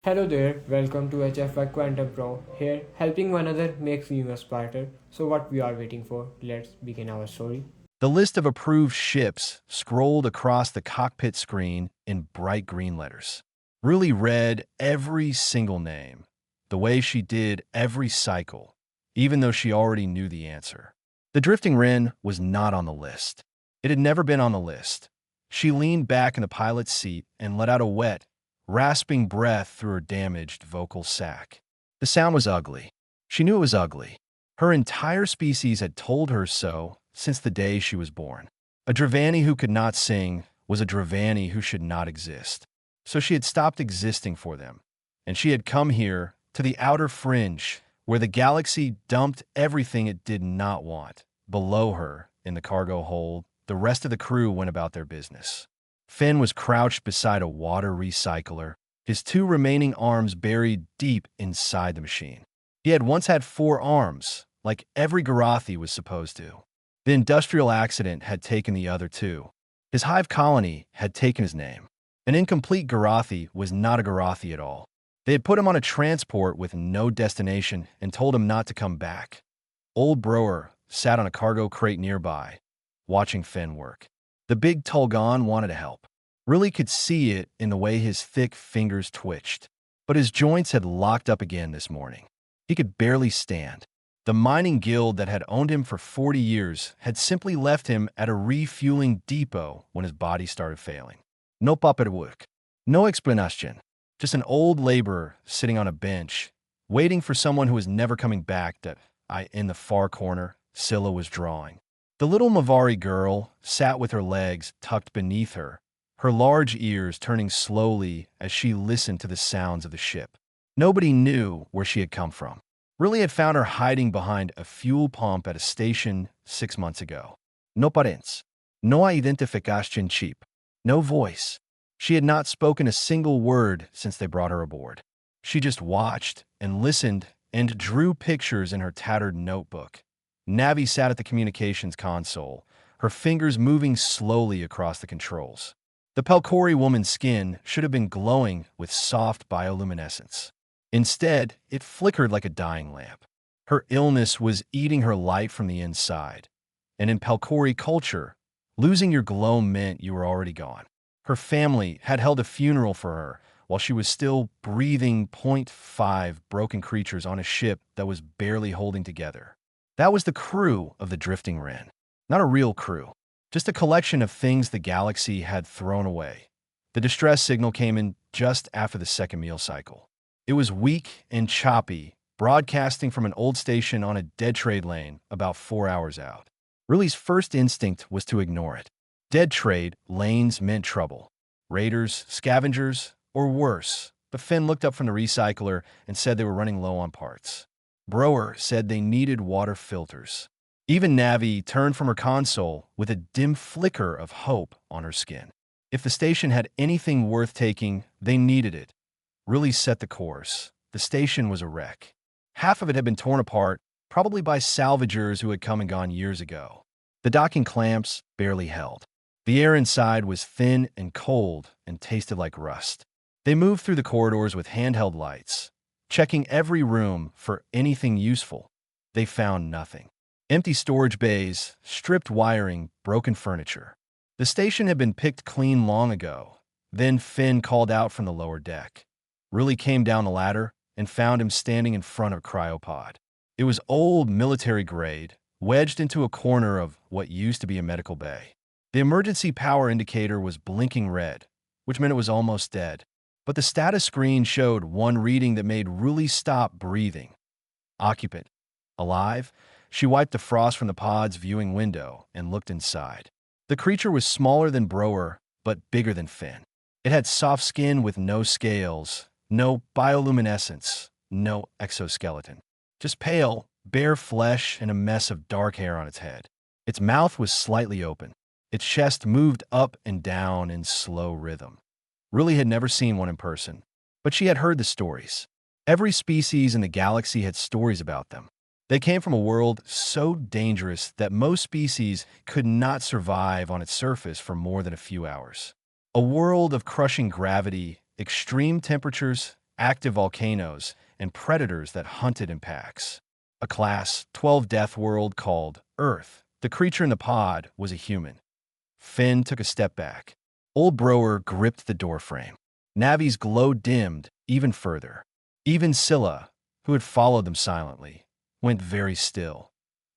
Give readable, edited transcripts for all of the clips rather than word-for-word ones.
Hello there, welcome to HFY Quantum Pro. Here, helping one another makes the universe smarter. So, what we are waiting for? Let's begin our story. The list of approved ships scrolled across the cockpit screen in bright green letters. Really read every single name, the way she did every cycle, even though she already knew the answer. The drifting Wren was not on the list. It had never been on the list. She leaned back in the pilot's seat and let out a wet, rasping breath through her damaged vocal sac. The sound was ugly. She knew it was ugly. Her entire species had told her so since the day she was born. A Dravani who could not sing was a Dravani who should not exist. So she had stopped existing for them, and she had come here to the outer fringe where the galaxy dumped everything it did not want. Below her, in the cargo hold, the rest of the crew went about their business. Finn was crouched beside a water recycler, his two remaining arms buried deep inside the machine. He had once had four arms, like every Garathi was supposed to. The industrial accident had taken the other two. His hive colony had taken his name. An incomplete Garathi was not a Garathi at all. They had put him on a transport with no destination and told him not to come back. Old Broer sat on a cargo crate nearby, watching Finn work. The big Tulgan wanted to help. Really could see it in the way his thick fingers twitched. But his joints had locked up again this morning. He could barely stand. The mining guild that had owned him for 40 years had simply left him at a refueling depot when his body started failing. No paperwork, no explanation, just an old laborer sitting on a bench, waiting for someone who was never coming back that in the far corner, Scylla was drawing. The little Mavari girl sat with her legs tucked beneath her, her large ears turning slowly as she listened to the sounds of the ship. Nobody knew where she had come from. Really had found her hiding behind a fuel pump at a station 6 months ago. No parents. No identification chip. No voice. She had not spoken a single word since they brought her aboard. She just watched and listened and drew pictures in her tattered notebook. Navi sat at the communications console, her fingers moving slowly across the controls. The Pelcori woman's skin should have been glowing with soft bioluminescence. Instead, it flickered like a dying lamp. Her illness was eating her light from the inside. And in Pelcori culture, losing your glow meant you were already gone. Her family had held a funeral for her while she was still breathing .5 broken creatures on a ship that was barely holding together. That was the crew of the Drifting Wren. Not a real crew, just a collection of things the galaxy had thrown away. The distress signal came in just after the second meal cycle. It was weak and choppy, broadcasting from an old station on a dead trade lane about 4 hours out. Riley's first instinct was to ignore it. Dead trade lanes meant trouble. Raiders, scavengers, or worse. But Finn looked up from the recycler and said they were running low on parts. Broer said they needed water filters. Even Navi turned from her console with a dim flicker of hope on her skin. If the station had anything worth taking, they needed it. Really set the course. The station was a wreck. Half of it had been torn apart, probably by salvagers who had come and gone years ago. The docking clamps barely held. The air inside was thin and cold and tasted like rust. They moved through the corridors with handheld lights, checking every room for anything useful. They found nothing. Empty storage bays, stripped wiring, broken furniture. The station had been picked clean long ago. Then Finn called out from the lower deck. Really came down the ladder and found him standing in front of a cryopod. It was old military grade, wedged into a corner of what used to be a medical bay. The emergency power indicator was blinking red, which meant it was almost dead. But the status screen showed one reading that made Ruli stop breathing. Occupant. Alive? She wiped the frost from the pod's viewing window and looked inside. The creature was smaller than Broer, but bigger than Finn. It had soft skin with no scales, no bioluminescence, no exoskeleton. Just pale, bare flesh and a mess of dark hair on its head. Its mouth was slightly open. Its chest moved up and down in slow rhythm. Ruli had never seen one in person, but she had heard the stories. Every species in the galaxy had stories about them. They came from a world so dangerous that most species could not survive on its surface for more than a few hours. A world of crushing gravity, extreme temperatures, active volcanoes, and predators that hunted in packs. A Class 12 death world called Earth. The creature in the pod was a human. Finn took a step back. Old Broer gripped the doorframe. Navi's glow dimmed even further. Even Scylla, who had followed them silently, went very still.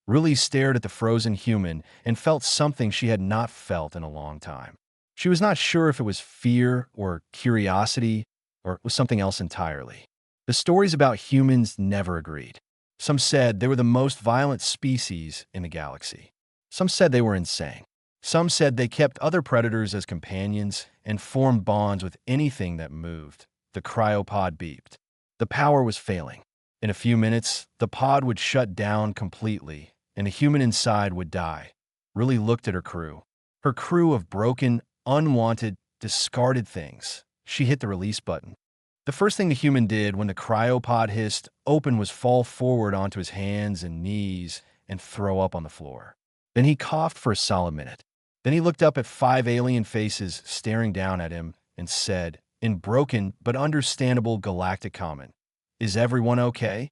Ruli stared at the frozen human and felt something she had not felt in a long time. She was not sure if it was fear or curiosity or it was something else entirely. The stories about humans never agreed. Some said they were the most violent species in the galaxy. Some said they were insane. Some said they kept other predators as companions and formed bonds with anything that moved. The cryopod beeped. The power was failing. In a few minutes, the pod would shut down completely, and the human inside would die. Ruli looked at her crew. Her crew of broken, unwanted, discarded things. She hit the release button. The first thing the human did when the cryopod hissed open was fall forward onto his hands and knees and throw up on the floor. Then he coughed for a solid minute. Then he looked up at 5 alien faces staring down at him and said, in broken but understandable galactic common, "Is everyone okay?"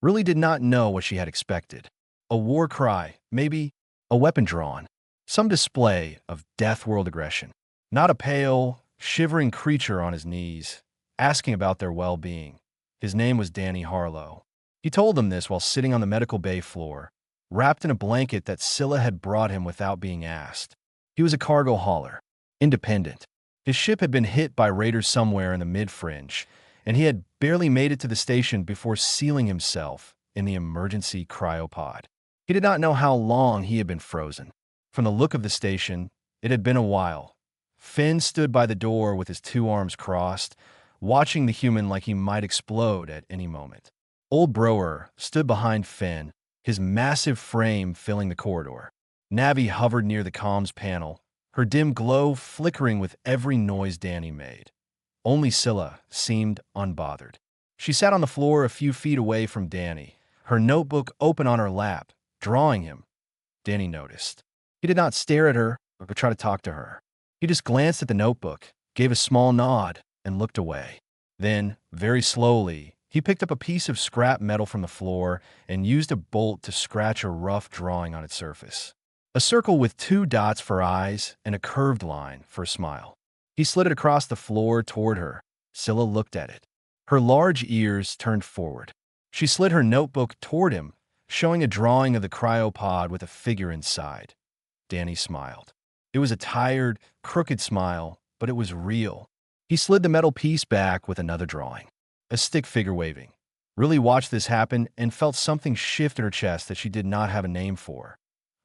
Ruli did not know what she had expected. A war cry, maybe a weapon drawn, some display of death world aggression. Not a pale, shivering creature on his knees, asking about their well-being. His name was Danny Harlow. He told them this while sitting on the medical bay floor, wrapped in a blanket that Scylla had brought him without being asked. He was a cargo hauler, independent. His ship had been hit by raiders somewhere in the mid-fringe, and he had barely made it to the station before sealing himself in the emergency cryopod. He did not know how long he had been frozen. From the look of the station, it had been a while. Finn stood by the door with his 2 arms crossed, watching the human like he might explode at any moment. Old Broer stood behind Finn, his massive frame filling the corridor. Navi hovered near the comms panel, her dim glow flickering with every noise Danny made. Only Scylla seemed unbothered. She sat on the floor a few feet away from Danny, her notebook open on her lap, drawing him. Danny noticed. He did not stare at her or try to talk to her. He just glanced at the notebook, gave a small nod, and looked away. Then, very slowly, he picked up a piece of scrap metal from the floor and used a bolt to scratch a rough drawing on its surface. A circle with 2 dots for eyes and a curved line for a smile. He slid it across the floor toward her. Scylla looked at it. Her large ears turned forward. She slid her notebook toward him, showing a drawing of the cryopod with a figure inside. Danny smiled. It was a tired, crooked smile, but it was real. He slid the metal piece back with another drawing. A stick figure waving. Ruli watched this happen and felt something shift in her chest that she did not have a name for.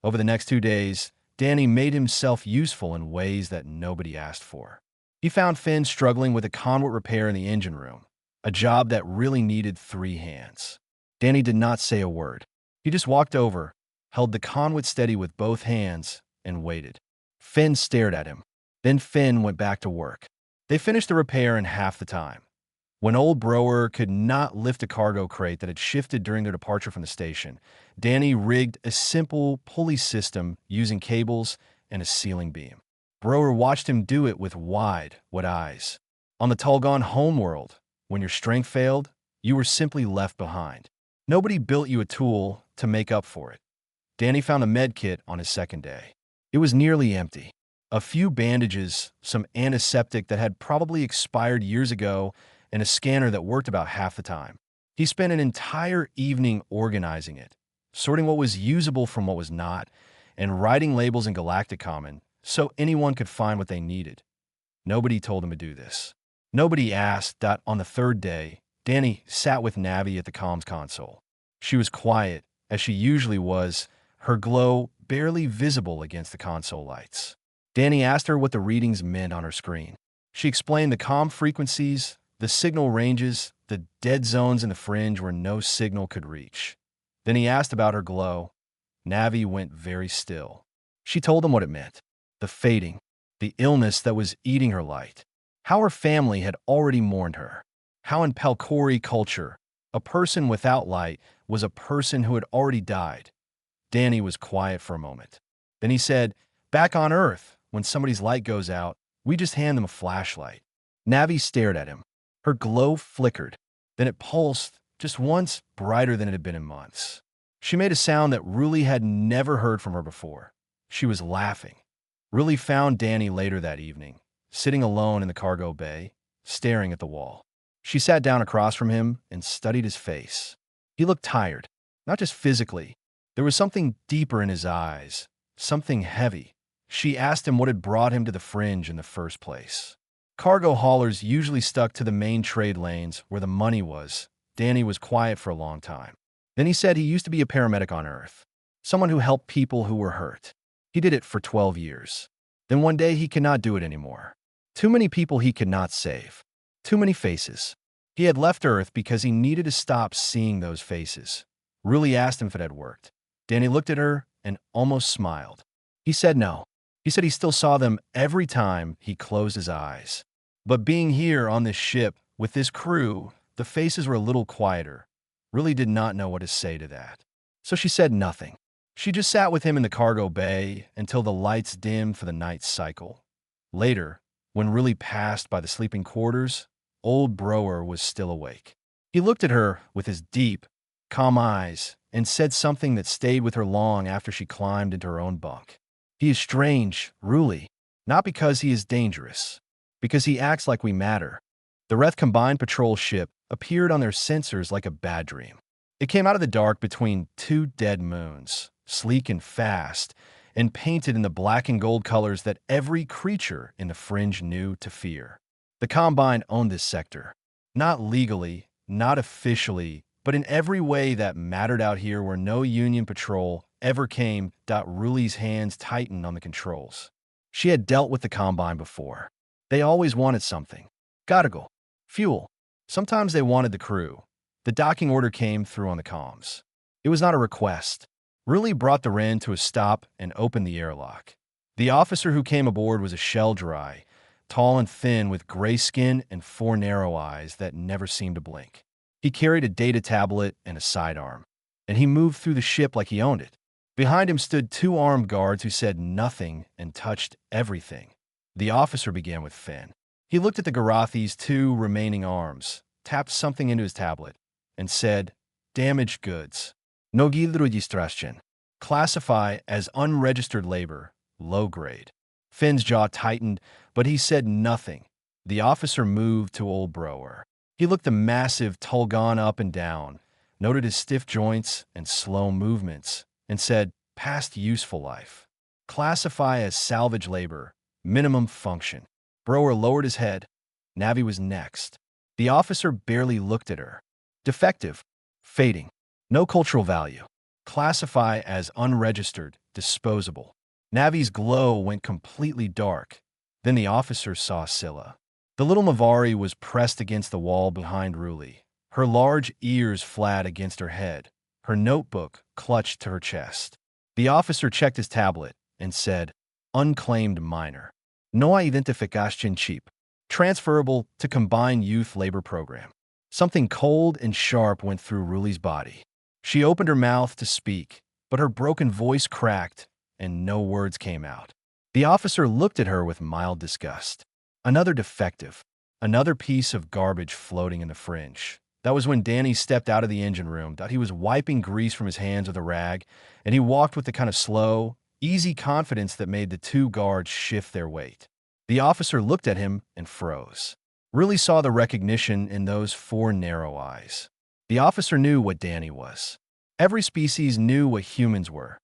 Over the next 2 days, Danny made himself useful in ways that nobody asked for. He found Finn struggling with a conduit repair in the engine room, a job that really needed 3 hands. Danny did not say a word. He just walked over, held the conduit steady with both hands, and waited. Finn stared at him. Then Finn went back to work. They finished the repair in half the time. When old Broer could not lift a cargo crate that had shifted during their departure from the station, Danny rigged a simple pulley system using cables and a ceiling beam. Broer watched him do it with wide eyes. On the Tulgon homeworld, when your strength failed, you were simply left behind. Nobody built you a tool to make up for it. Danny found a med kit on his second day. It was nearly empty. A few bandages, some antiseptic that had probably expired years ago, and a scanner that worked about half the time. He spent an entire evening organizing it, sorting what was usable from what was not, and writing labels in Galactic Common so anyone could find what they needed. Nobody told him to do this. Nobody asked that on the 3rd day, Danny sat with Navi at the comms console. She was quiet, as she usually was, her glow barely visible against the console lights. Danny asked her what the readings meant on her screen. She explained the comm frequencies, the signal ranges, the dead zones in the fringe where no signal could reach. Then he asked about her glow. Navi went very still. She told him what it meant. The fading, the illness that was eating her light. How her family had already mourned her. How in Palkori culture, a person without light was a person who had already died. Danny was quiet for a moment. Then he said, "Back on Earth, when somebody's light goes out, we just hand them a flashlight." Navi stared at him. Her glow flickered. Then it pulsed, just once, brighter than it had been in months. She made a sound that Ruli had never heard from her before. She was laughing. Ruli found Danny later that evening, sitting alone in the cargo bay, staring at the wall. She sat down across from him and studied his face. He looked tired, not just physically. There was something deeper in his eyes, something heavy. She asked him what had brought him to the fringe in the first place. Cargo haulers usually stuck to the main trade lanes where the money was. Danny was quiet for a long time. Then he said he used to be a paramedic on Earth, someone who helped people who were hurt. He did it for 12 years. Then one day he could not do it anymore. Too many people he could not save. Too many faces. He had left Earth because he needed to stop seeing those faces. Ruli asked him if it had worked. Danny looked at her and almost smiled. He said no. He said he still saw them every time he closed his eyes. But being here on this ship with this crew, the faces were a little quieter. Ruli did not know what to say to that. So she said nothing. She just sat with him in the cargo bay until the lights dimmed for the night cycle. Later, when Ruli passed by the sleeping quarters, old Broer was still awake. He looked at her with his deep, calm eyes and said something that stayed with her long after she climbed into her own bunk. He is strange, Ruli, not because he is dangerous, because he acts like we matter. The Reth Combined Patrol ship appeared on their sensors like a bad dream. It came out of the dark between two dead moons, sleek and fast, and painted in the black and gold colors that every creature in the fringe knew to fear. The Combine owned this sector. Not legally, not officially, but in every way that mattered out here where no Union patrol ever came. Ruli's hands tightened on the controls. She had dealt with the Combine before. They always wanted something. Cargo. Fuel. Sometimes they wanted the crew. The docking order came through on the comms. It was not a request. Ruli brought the Wren to a stop and opened the airlock. The officer who came aboard was a shell-dry, tall and thin with gray skin and 4 narrow eyes that never seemed to blink. He carried a data tablet and a sidearm, and he moved through the ship like he owned it. Behind him stood 2 armed guards who said nothing and touched everything. The officer began with Finn. He looked at the Garathi's 2 remaining arms, tapped something into his tablet, and said, "Damaged goods. No registration. Classify as unregistered labor, low grade." Finn's jaw tightened, but he said nothing. The officer moved to old Broer. He looked the massive Tulgon up and down, noted his stiff joints and slow movements, and said, "Past useful life. Classify as salvage labor, minimum function." Broer lowered his head. Navi was next. The officer barely looked at her. Defective. Fading. No cultural value. Classify as unregistered, disposable. Navi's glow went completely dark. Then the officer saw Scylla. The little Mavari was pressed against the wall behind Ruli, her large ears flat against her head, her notebook clutched to her chest. The officer checked his tablet and said, "Unclaimed minor. No identification chip. Transferable to Combined Youth Labor Program." Something cold and sharp went through Ruli's body. She opened her mouth to speak, but her broken voice cracked and no words came out. The officer looked at her with mild disgust. Another defective. Another piece of garbage floating in the fringe. That was when Danny stepped out of the engine room. He was wiping grease from his hands with a rag, and he walked with the kind of slow, easy confidence that made the 2 guards shift their weight. The officer looked at him and froze. Ruli saw the recognition in those 4 narrow eyes. The officer knew what Danny was. Every species knew what humans were.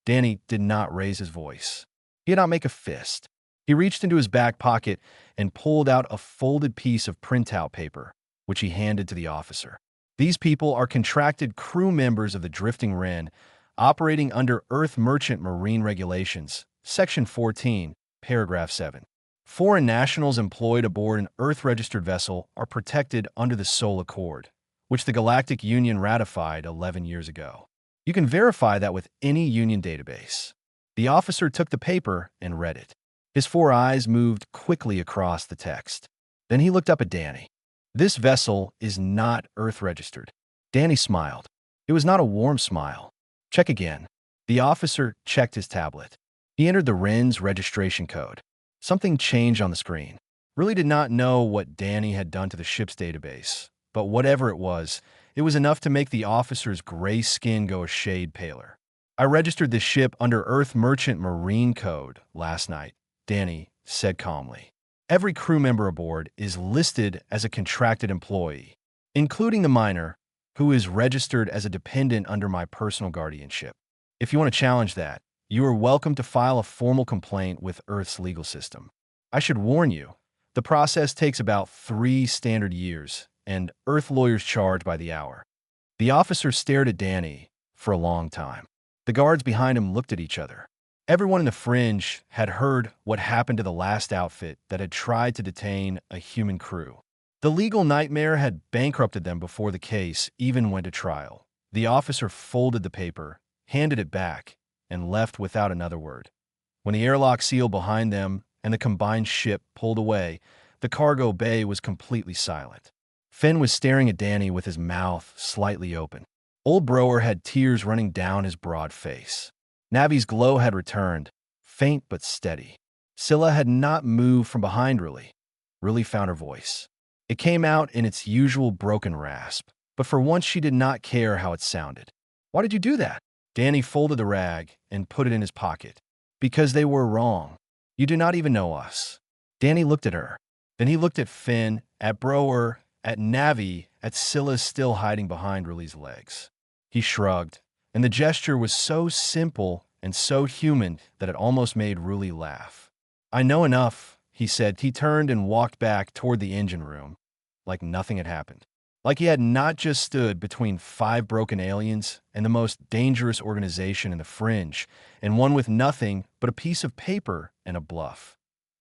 Danny did not raise his voice. He did not make a fist. He reached into his back pocket and pulled out a folded piece of printout paper, which he handed to the officer. "These people are contracted crew members of the Drifting Wren, operating under Earth Merchant Marine Regulations, Section 14, Paragraph 7. Foreign nationals employed aboard an Earth-registered vessel are protected under the Sol Accord, which the Galactic Union ratified 11 years ago. You can verify that with any Union database." The officer took the paper and read it. His 4 eyes moved quickly across the text. Then he looked up at Danny. "This vessel is not Earth-registered." Danny smiled. It was not a warm smile. "Check again." The officer checked his tablet. He entered the Wren's registration code. Something changed on the screen. Really did not know what Danny had done to the ship's database, but whatever it was enough to make the officer's gray skin go a shade paler. I registered this ship under Earth Merchant Marine Code last night, Danny said calmly. Every crew member aboard is listed as a contracted employee, including the miner, who is registered as a dependent under my personal guardianship. If you want to challenge that, you are welcome to file a formal complaint with Earth's legal system. I should warn you, the process takes about 3 standard years, and Earth lawyers charge by the hour. The officer stared at Danny for a long time. The guards behind him looked at each other. Everyone in the fringe had heard what happened to the last outfit that had tried to detain a human crew. The legal nightmare had bankrupted them before the case even went to trial. The officer folded the paper, handed it back, and left without another word. When the airlock sealed behind them and the combined ship pulled away, the cargo bay was completely silent. Finn was staring at Danny with his mouth slightly open. Old Brower had tears running down his broad face. Navi's glow had returned, faint but steady. Scylla had not moved from behind Really found her voice. It came out in its usual broken rasp, but for once she did not care how it sounded. Why did you do that? Danny folded the rag and put it in his pocket. Because they were wrong. You do not even know us. Danny looked at her. Then he looked at Finn, at Brower, at Navi, at Scylla still hiding behind Ruli's legs. He shrugged, and the gesture was so simple and so human that it almost made Ruli laugh. I know enough, he said. He turned and walked back toward the engine room, like nothing had happened. Like he had not just stood between 5 broken aliens and the most dangerous organization in the fringe, and one with nothing but a piece of paper and a bluff.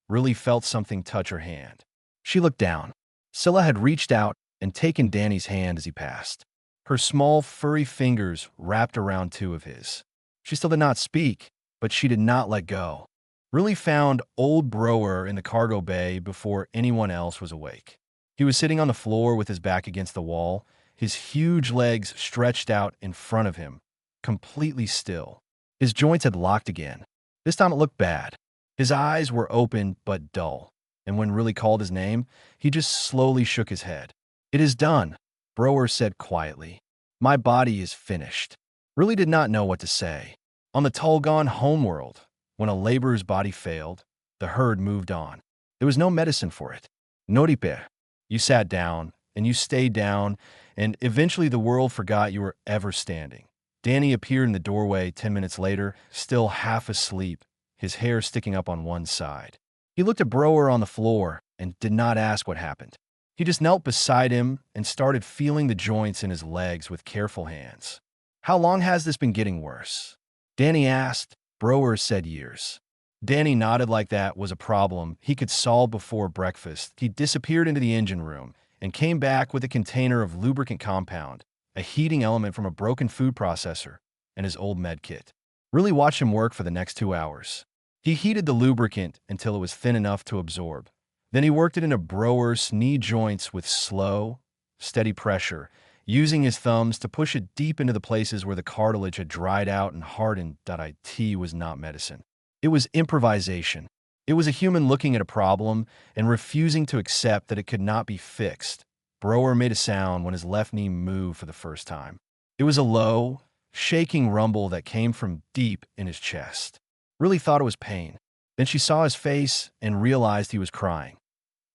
Ruli felt something touch her hand. She looked down. Scylla had reached out and taken Danny's hand as he passed. Her small, furry fingers wrapped around 2 of his. She still did not speak, but she did not let go. Ruli found old Brower in the cargo bay before anyone else was awake. He was sitting on the floor with his back against the wall, his huge legs stretched out in front of him, completely still. His joints had locked again. This time it looked bad. His eyes were open but dull, and when Ruli called his name, he just slowly shook his head. It is done, Brower said quietly. My body is finished. Ruli did not know what to say. On the Tulgon homeworld, when a laborer's body failed, the herd moved on. There was no medicine for it. Noripe. You sat down, and you stayed down, and eventually the world forgot you were ever standing. Danny appeared in the doorway 10 minutes later, still half asleep, his hair sticking up on one side. He looked at Brower on the floor and did not ask what happened. He just knelt beside him and started feeling the joints in his legs with careful hands. How long has this been getting worse? Danny asked. Brower said years. Danny nodded like that was a problem he could solve before breakfast. He disappeared into the engine room and came back with a container of lubricant compound, a heating element from a broken food processor, and his old med kit. Ruli watched him work for the next 2 hours. He heated the lubricant until it was thin enough to absorb. Then he worked it into Brower's knee joints with slow, steady pressure, using his thumbs to push it deep into the places where the cartilage had dried out and hardened. It was not medicine. It was improvisation. It was a human looking at a problem and refusing to accept that it could not be fixed. Brower made a sound when his left knee moved for the first time. It was a low, shaking rumble that came from deep in his chest. Ruli thought it was pain. Then she saw his face and realized he was crying.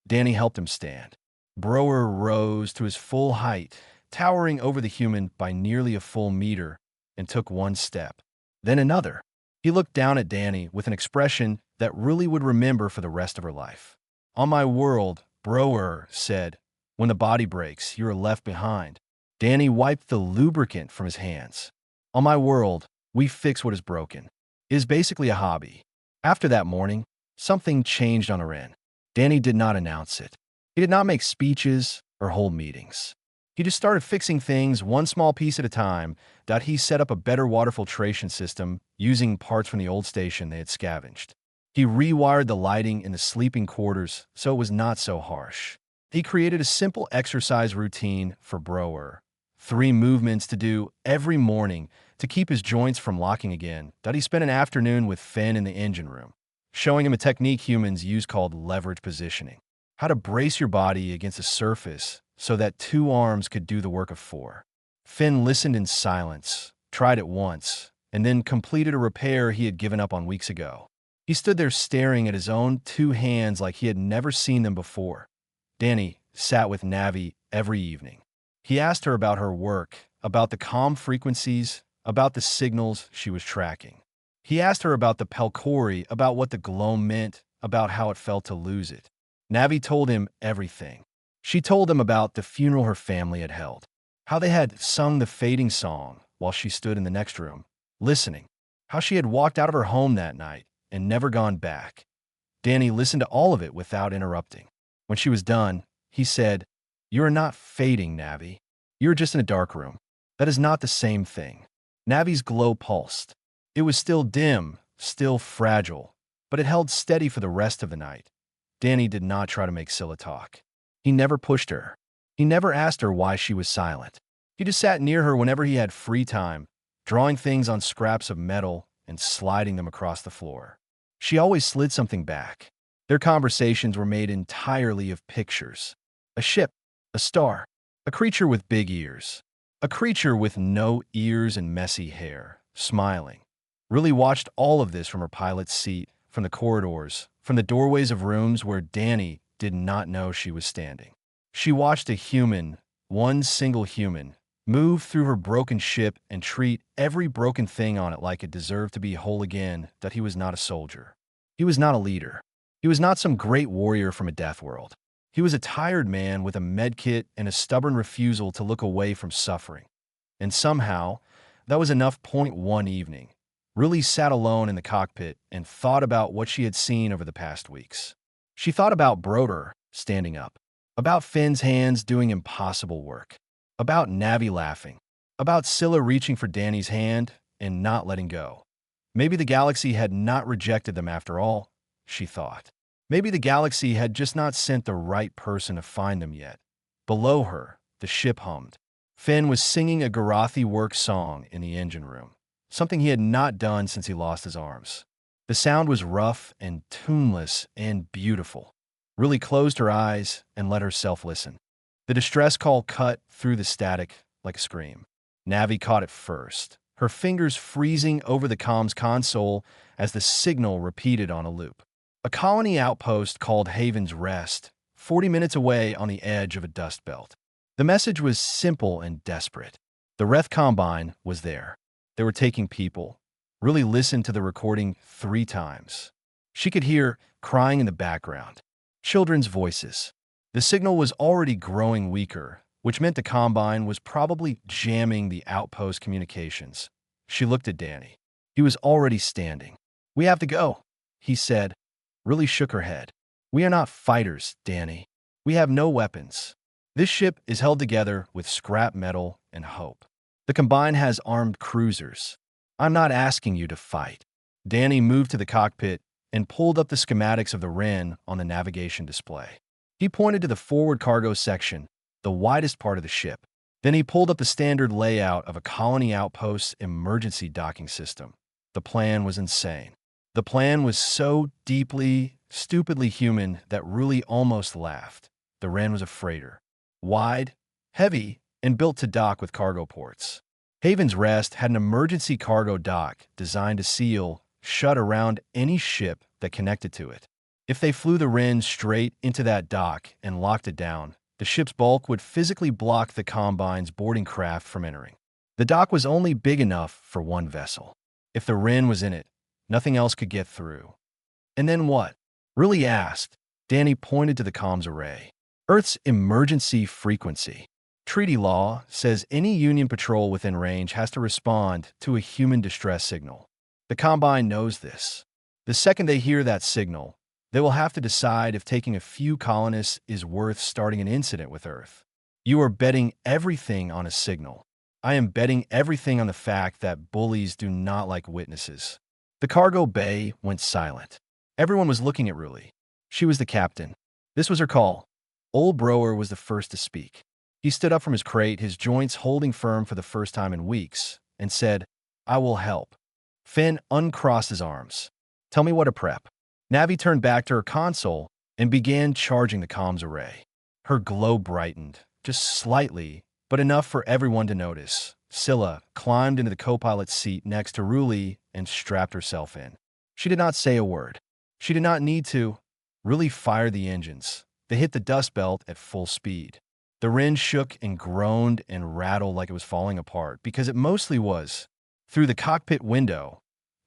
Danny helped him stand. Brower rose to his full height, towering over the human by nearly a full meter, and took 1 step. Then another. He looked down at Danny with an expression that Ruli would remember for the rest of her life. On my world, Brower said, when the body breaks, you are left behind. Danny wiped the lubricant from his hands. On my world, we fix what is broken. It is basically a hobby. After that morning, something changed on her end. Danny did not announce it. He did not make speeches or hold meetings. He just started fixing things one small piece at a time. He set up a better water filtration system using parts from the old station they had scavenged. He rewired the lighting in the sleeping quarters so it was not so harsh. He created a simple exercise routine for Brower. 3 movements to do every morning to keep his joints from locking again. He spent an afternoon with Finn in the engine room, showing him a technique humans use called leverage positioning. how to brace your body against a surface so that 2 arms could do the work of 4. Finn listened in silence, tried it once, and then completed a repair he had given up on weeks ago. He stood there staring at his own 2 hands like he had never seen them before. Danny sat with Navi every evening. He asked her about her work, about the calm frequencies, about the signals she was tracking. He asked her about the Pelcori, about what the glow meant, about how it felt to lose it. Navi told him everything. She told him about the funeral her family had held, how they had sung the fading song while she stood in the next room, listening, how she had walked out of her home that night and never gone back. Danny listened to all of it without interrupting. When she was done, he said, "You are not fading, Navi. You are just in a dark room. That is not the same thing." Navi's glow pulsed. It was still dim, still fragile, but it held steady for the rest of the night. Danny did not try to make Scylla talk. He never pushed her. He never asked her why she was silent. He just sat near her whenever he had free time, drawing things on scraps of metal and sliding them across the floor. She always slid something back. Their conversations were made entirely of pictures. A ship, a star, a creature with big ears, a creature with no ears and messy hair, smiling. Really watched all of this from her pilot's seat, from the corridors, from the doorways of rooms where Danny did not know she was standing. She watched a human, one single human, move through her broken ship and treat every broken thing on it like it deserved to be whole again, that he was not a soldier. He was not a leader. He was not some great warrior from a death world. He was a tired man with a medkit and a stubborn refusal to look away from suffering. And somehow, that was enough. One evening, Riley sat alone in the cockpit and thought about what she had seen over the past weeks. She thought about Broder standing up, about Finn's hands doing impossible work, about Navi laughing, about Scylla reaching for Danny's hand and not letting go. Maybe the galaxy had not rejected them after all, she thought. Maybe the galaxy had just not sent the right person to find them yet. Below her, the ship hummed. Finn was singing a Garathi work song in the engine room, something he had not done since he lost his arms. The sound was rough and tuneless and beautiful. Riley closed her eyes and let herself listen. The distress call cut through the static like a scream. Navi caught it first, her fingers freezing over the comms console as the signal repeated on a loop. A colony outpost called Haven's Rest, 40 minutes away on the edge of a dust belt. The message was simple and desperate. The Reth Combine was there. They were taking people. Riley listened to the recording 3 times. She could hear crying in the background, children's voices. The signal was already growing weaker, which meant the Combine was probably jamming the outpost communications. She looked at Danny. He was already standing. "We have to go," he said. Riley shook her head. "We are not fighters, Danny. We have no weapons. This ship is held together with scrap metal and hope. The Combine has armed cruisers. I'm not asking you to fight." Danny moved to the cockpit and pulled up the schematics of the Wren on the navigation display. He pointed to the forward cargo section, the widest part of the ship. Then he pulled up the standard layout of a colony outpost emergency docking system. The plan was insane. The plan was so deeply, stupidly human that Riley almost laughed. The Wren was a freighter. Wide, heavy, and built to dock with cargo ports. Haven's Rest had an emergency cargo dock designed to seal shut around any ship that connected to it. If they flew the Wren straight into that dock and locked it down, the ship's bulk would physically block the Combine's boarding craft from entering. The dock was only big enough for one vessel. If the Wren was in it, nothing else could get through. And then what? Riley asked. Danny pointed to the comms array. Earth's emergency frequency. Treaty law says any Union patrol within range has to respond to a human distress signal. The Combine knows this. The second they hear that signal, they will have to decide if taking a few colonists is worth starting an incident with Earth. You are betting everything on a signal. I am betting everything on the fact that bullies do not like witnesses. The cargo bay went silent. Everyone was looking at Riley. She was the captain. This was her call. Old Broer was the first to speak. He stood up from his crate, his joints holding firm for the first time in weeks, and said, "I will help." Finn uncrossed his arms. "Tell me what to prep." Navi turned back to her console and began charging the comms array. Her glow brightened, just slightly, but enough for everyone to notice. Scylla climbed into the co-pilot's seat next to Ruli and strapped herself in. She did not say a word. She did not need to. Ruli fired the engines. They hit the dust belt at full speed. The Wren shook and groaned and rattled like it was falling apart, because it mostly was. Through the cockpit window,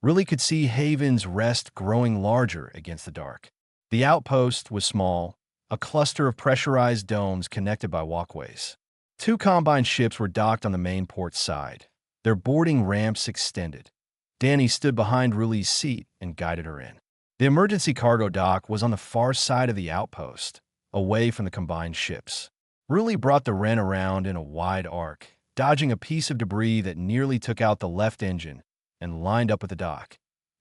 Ruli could see Haven's Rest growing larger against the dark. The outpost was small, a cluster of pressurized domes connected by walkways. 2 combine ships were docked on the main port side. Their boarding ramps extended. Danny stood behind Ruli's seat and guided her in. The emergency cargo dock was on the far side of the outpost, away from the combined ships. Ruli brought the Wren around in a wide arc, dodging a piece of debris that nearly took out the left engine, and lined up with the dock.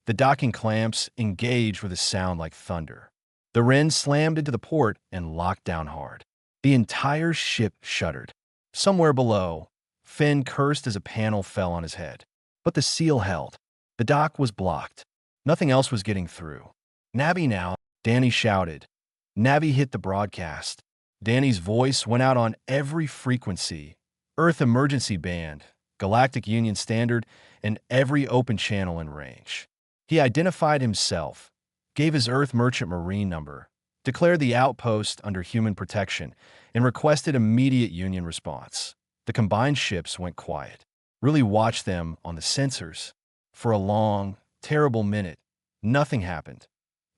The docking clamps engaged with a sound like thunder. The Wren slammed into the port and locked down hard. The entire ship shuddered. Somewhere below, Finn cursed as a panel fell on his head. But the seal held. The dock was blocked. Nothing else was getting through. "Navy now," Danny shouted. Navy hit the broadcast. Danny's voice went out on every frequency: Earth Emergency Band, Galactic Union Standard, and every open channel in range. He identified himself, gave his Earth Merchant Marine number, declared the outpost under human protection, and requested immediate Union response. The combined ships went quiet. Ruli watched them on the sensors. For a long, terrible minute, nothing happened.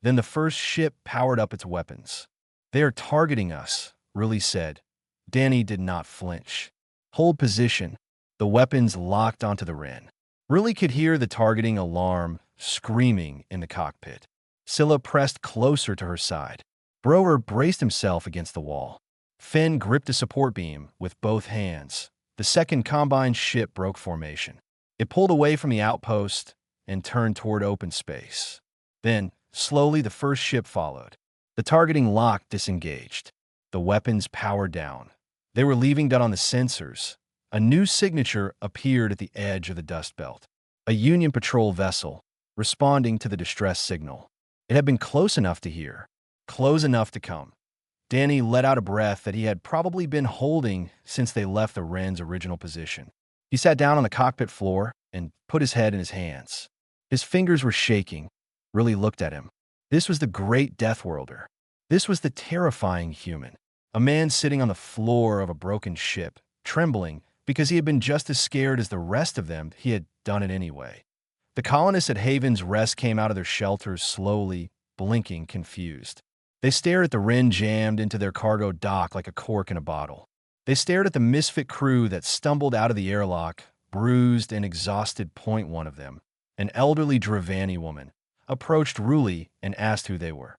Then the first ship powered up its weapons. "They are targeting us," Ruli said. Danny did not flinch. "Hold position." The weapons locked onto the Wren. Ruli could hear the targeting alarm screaming in the cockpit. Scylla pressed closer to her side. Broer braced himself against the wall. Finn gripped a support beam with both hands. The second combined ship broke formation. It pulled away from the outpost and turned toward open space. Then, slowly, the first ship followed. The targeting lock disengaged. The weapons powered down. They were leaving done on the sensors. A new signature appeared at the edge of the dust belt. A Union patrol vessel, responding to the distress signal. It had been close enough to hear, close enough to come. Danny let out a breath that he had probably been holding since they left the Wren's original position. He sat down on the cockpit floor and put his head in his hands. His fingers were shaking. Ruli looked at him. This was the great Death Worlder. This was the terrifying human. A man sitting on the floor of a broken ship, trembling because he had been just as scared as the rest of them. He had done it anyway. The colonists at Haven's Rest came out of their shelters slowly, blinking, confused. They stared at the Wren jammed into their cargo dock like a cork in a bottle. They stared at the misfit crew that stumbled out of the airlock, bruised and exhausted. Point one of them, an elderly Dravani woman, approached Ruli and asked who they were.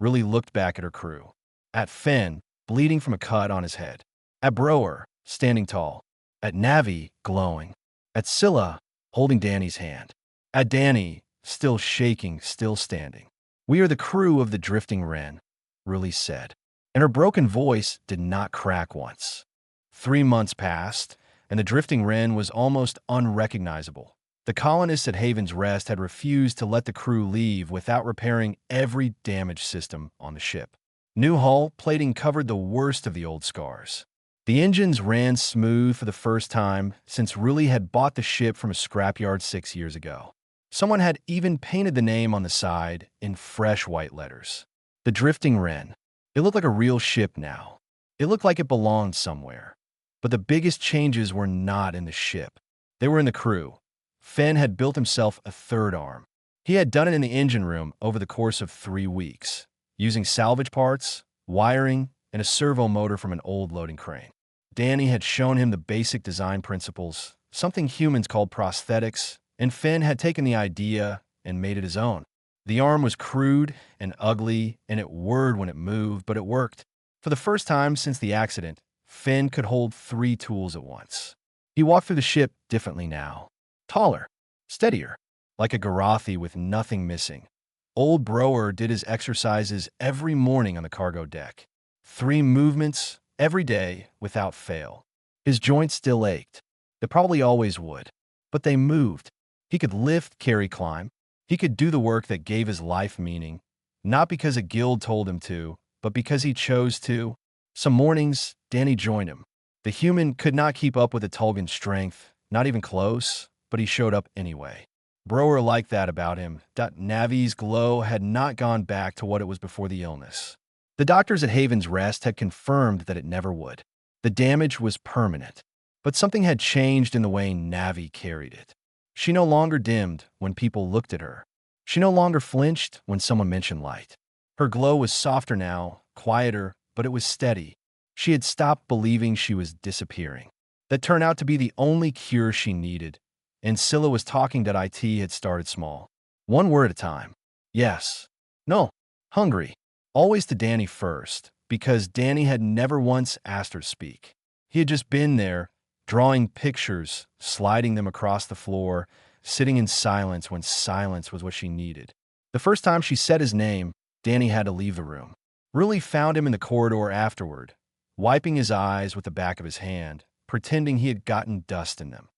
Ruli looked back at her crew. At Finn, bleeding from a cut on his head. At Broer, standing tall. At Navi, glowing. At Scylla, holding Danny's hand. At Danny, still shaking, still standing. "We are the crew of the drifting Wren," Ruli said, and her broken voice did not crack once. 3 months passed, and the drifting Wren was almost unrecognizable. The colonists at Haven's Rest had refused to let the crew leave without repairing every damaged system on the ship. New hull plating covered the worst of the old scars. The engines ran smooth for the first time since Ruli had bought the ship from a scrapyard 6 years ago. Someone had even painted the name on the side in fresh white letters. The drifting Wren. It looked like a real ship now. It looked like it belonged somewhere. But the biggest changes were not in the ship. They were in the crew. Finn had built himself a third arm. He had done it in the engine room over the course of 3 weeks, using salvage parts, wiring, and a servo motor from an old loading crane. Danny had shown him the basic design principles, something humans called prosthetics, and Finn had taken the idea and made it his own. The arm was crude and ugly, and it whirred when it moved, but it worked. For the first time since the accident, Finn could hold 3 tools at once. He walked through the ship differently now. Taller, steadier, like a Garathi with nothing missing. Old Broer did his exercises every morning on the cargo deck. 3 movements every day without fail. His joints still ached. They probably always would, but they moved. He could lift, carry, climb. He could do the work that gave his life meaning, Not because a guild told him to, but because he chose to. Some mornings, Danny joined him. The human could not keep up with the Tulgan's strength, not even close, but he showed up anyway. Broer liked that about him. Navi's glow had not gone back to what it was before the illness. The doctors at Haven's Rest had confirmed that it never would. The damage was permanent, but something had changed in the way Navi carried it. She no longer dimmed when people looked at her. She no longer flinched when someone mentioned light. Her glow was softer now, quieter, but it was steady. She had stopped believing she was disappearing. That turned out to be the only cure she needed, and Scylla was talking that IT had started small. One word at a time. Yes. No. Hungry. Always to Danny first, because Danny had never once asked her to speak. He had just been there, drawing pictures, sliding them across the floor, sitting in silence when silence was what she needed. The first time she said his name, Danny had to leave the room. Ruli found him in the corridor afterward, wiping his eyes with the back of his hand, pretending he had gotten dust in them.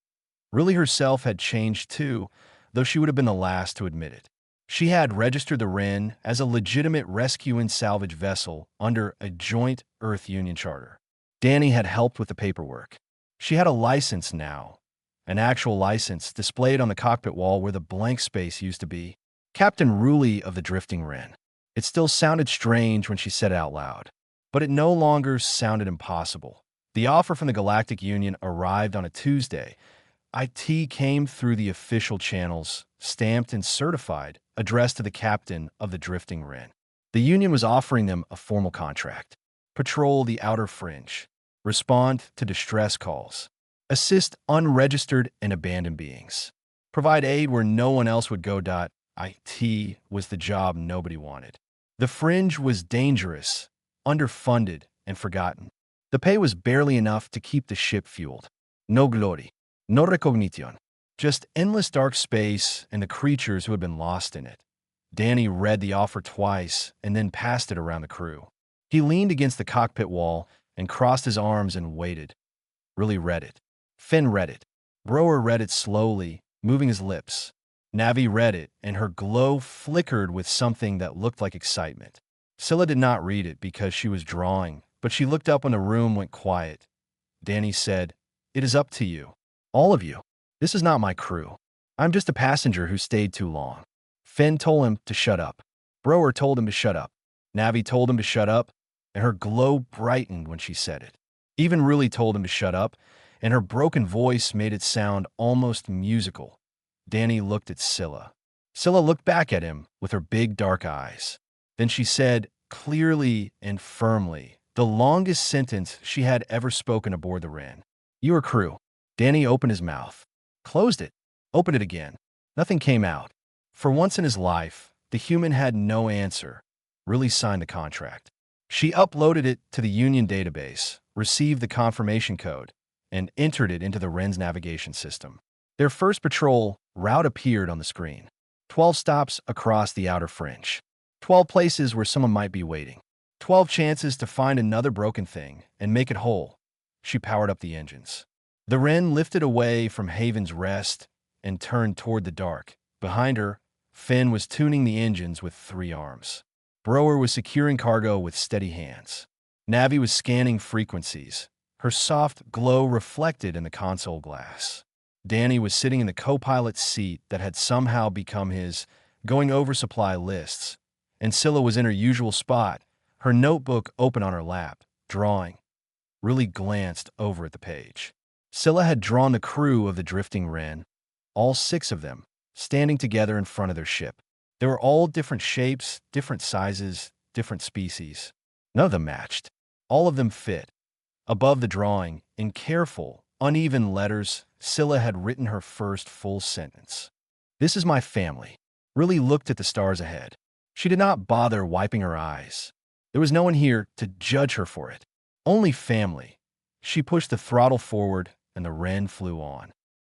Ruli herself had changed too, though she would have been the last to admit it. She had registered the Wren as a legitimate rescue and salvage vessel under a joint Earth Union charter. Danny had helped with the paperwork. She had a license now, an actual license displayed on the cockpit wall where the blank space used to be. Captain Ruli of the Drifting Wren. It still sounded strange when she said it out loud, but it no longer sounded impossible. The offer from the Galactic Union arrived on a Tuesday. IT came through the official channels, stamped and certified, addressed to the captain of the Drifting Wren. The Union was offering them a formal contract. Patrol the outer fringe. Respond to distress calls. Assist unregistered and abandoned beings. Provide aid where no one else would go. IT was the job nobody wanted. The fringe was dangerous, underfunded, and forgotten. The pay was barely enough to keep the ship fueled. No glory. No recognition. Just endless dark space and the creatures who had been lost in it. Danny read the offer twice and then passed it around the crew. He leaned against the cockpit wall and crossed his arms and waited. Ruli read it. Finn read it. Broer read it slowly, moving his lips. Navi read it, and her glow flickered with something that looked like excitement. Scylla did not read it because she was drawing, but she looked up when the room went quiet. Danny said, "It is up to you. All of you. This is not my crew. I'm just a passenger who stayed too long." Finn told him to shut up. Broer told him to shut up. Navi told him to shut up, and her glow brightened when she said it. Even Ruli told him to shut up, and her broken voice made it sound almost musical. Danny looked at Scylla. Scylla looked back at him with her big dark eyes. Then she said, clearly and firmly, the longest sentence she had ever spoken aboard the Wren. "You are crew." Danny opened his mouth, closed it, opened it again. Nothing came out. For once in his life, the human had no answer. Ruli signed the contract. She uploaded it to the Union database, received the confirmation code, and entered it into the Wren's navigation system. Their first patrol route appeared on the screen. 12 stops across the outer fringe. 12 places where someone might be waiting. 12 chances to find another broken thing and make it whole. She powered up the engines. The Wren lifted away from Haven's Rest and turned toward the dark. Behind her, Finn was tuning the engines with 3 arms. Broer was securing cargo with steady hands. Navi was scanning frequencies, her soft glow reflected in the console glass. Danny was sitting in the co-pilot's seat that had somehow become his, going over supply lists, and Scylla was in her usual spot, her notebook open on her lap, drawing. Ruli glanced over at the page. Scylla had drawn the crew of the Drifting Wren, all 6 of them, standing together in front of their ship. They were all different shapes, different sizes, different species. None of them matched. All of them fit. Above the drawing, in careful, uneven letters, Scylla had written her first full sentence. "This is my family." Ruli looked at the stars ahead. She did not bother wiping her eyes. There was no one here to judge her for it. Only family. She pushed the throttle forward, and the Wren flew on.